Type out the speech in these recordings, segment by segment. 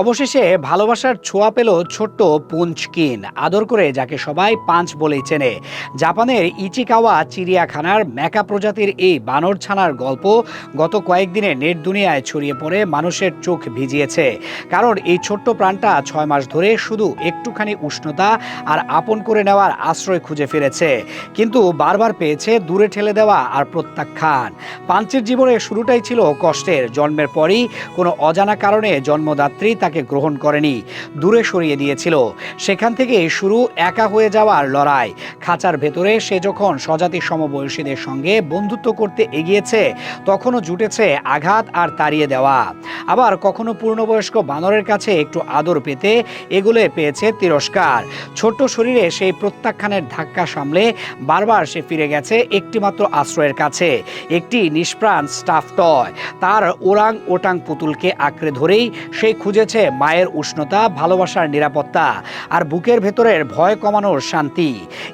অবশেষে ভালোবাসার ছোঁয়া পেল ছোট্ট পুঞ্চকিন, আদর করে যাকে সবাই পাঁচ বলেই চেনে। জাপানের ইচিকাওয়া চিড়িয়াখানার মেকা প্রজাতির এই বানর ছানার গল্প গত কয়েকদিনে নেট দুনিয়ায় ছড়িয়ে পড়ে মানুষের চোখ ভিজিয়েছে। কারণ এই ছোট্ট প্রাণটা 6 মাস ধরে শুধু একটুখানি উষ্ণতা আর আপন করে নেওয়ার আশ্রয় খুঁজে ফিরেছে, কিন্তু বারবার পেয়েছে দূরে ঠেলে দেওয়া আর প্রত্যাখ্যান। পাঞ্চের জীবনের শুরুটাই ছিল কষ্টের। জন্মের পরই কোনো অজানা কারণে জন্মদাত্রী তাকে গ্রহণ করেনি, দূরে সরিয়ে দিয়েছিল। সেখান থেকে শুরু একা হয়ে যাওয়ার লড়াই। খাঁচার ভেতরে সে যখন স্বজাতি সমবয়সীদের সঙ্গে বন্ধুত্ব করতে এগিয়েছে, তখনও জুটেছে আঘাত আর তাড়িয়ে দেওয়া। আবার কখনো পূর্ণবয়স্ক বানরের কাছে একটু আদর পেতে এগুলো পেয়েছে তিরস্কার। ছোট্ট শরীরে সেই প্রত্যাখ্যানের ধাক্কা সামলে বারবার সে ফিরে গেছে একটিমাত্র আশ্রয়ের কাছে, একটি নিষ্প্রাণ স্টাফ টয়। তার ওরাং ওটাং পুতুলকে আঁকড়ে ধরেই সে খুঁজেছে মায়ের উষ্ণতা, ভালোবাসার নিরাপত্তা আর বুকের ভেতরের ভয় কমানোর শান্তি।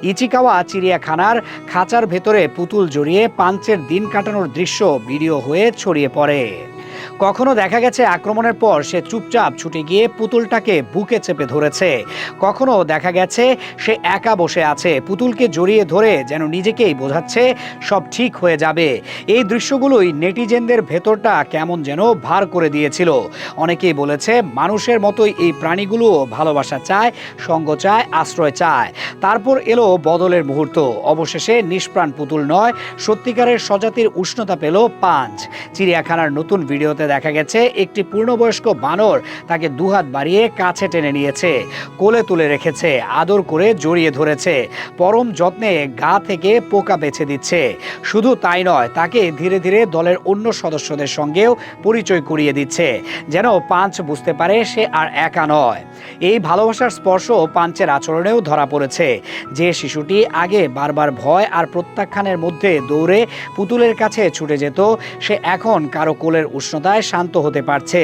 ইচিকাওয়া চিড়িয়াখানার খাঁচার ভেতরে পুতুল জড়িয়ে পাঞ্চের দিন কাটানোর দৃশ্য ভিডিও হয়ে ছড়িয়ে পড়ে। কখনো দেখা গেছে আক্রমণের পর সে চুপচাপ ছুটে গিয়ে পুতুলটাকে বুকে চেপে ধরেছে, কখনো দেখা গেছে সে একা বসে আছে, পুতুলকে জড়িয়ে ধরে যেন নিজেকেই বোঝাচ্ছে সব ঠিক হয়ে যাবে। এই দৃশ্যগুলোই নেটিজেনদের ভেতরটা কেমন যেন ভার করে দিয়েছিল। অনেকেই বলেছে মানুষের মতোই এই প্রাণীগুলোও ভালোবাসা চায়, সঙ্গ চায়, আশ্রয় চায়। তারপর এলো বদলের মুহূর্ত। অবশেষে নিষ্প্রাণ পুতুল নয়, সত্যিকারের স্বজাতির উষ্ণতা পেল পাঞ্চ। চিড়িয়াখানার নতুন ভিডিওতে দেখা গেছে একটি পূর্ণবয়স্ক বানর তাকে দুহাত বাড়িয়ে কাছে টেনে নিয়েছে, কোলে তুলে রেখেছে, আদর করে জড়িয়ে ধরেছে, পরম যত্নে গা থেকে পোকা বেছে দিচ্ছে। শুধু তাই নয়, তাকে ধীরে ধীরে দলের অন্য সদস্যদের সঙ্গেও পরিচয় করিয়ে দিচ্ছে, যেন পাঞ্চ বুঝতে পারে সে আর একা নয়। এই ভালোবাসার স্পর্শ পাঞ্চের আচরণেও ধরা পড়েছে। যে শিশুটি আগে বারবার ভয় আর প্রত্যাখ্যানের মধ্যে দৌড়ে পুতুলের কাছে ছুটে যেত, সে এখন কারো কোলের উষ্ণতায় শান্ত হতে পারছে।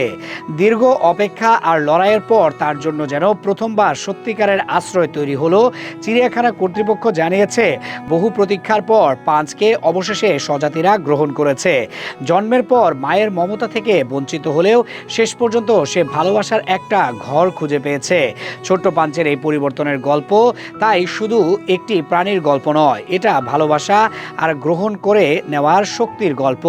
দীর্ঘ অপেক্ষা আর লড়াইয়ের পর তার জন্য যেন প্রথমবার সত্যিকারের আশ্রয় তৈরি হলো। চিড়িয়াখানা কর্তৃপক্ষ জানিয়েছে, বহু প্রতীক্ষার পর পাঁচকে অবশেষে স্বজাতিরা গ্রহণ করেছে। জন্মের পর মায়ের মমতা থেকে বঞ্চিত হলেও শেষ পর্যন্ত সে ভালোবাসার একটা ঘর খুঁজে পেয়েছে। ছোট্ট পাঞ্চের এই পরিবর্তনের গল্প তাই শুধু একটি প্রাণীর গল্প নয়, এটা ভালোবাসা আর গ্রহণ করে নেওয়ার শক্তির গল্প।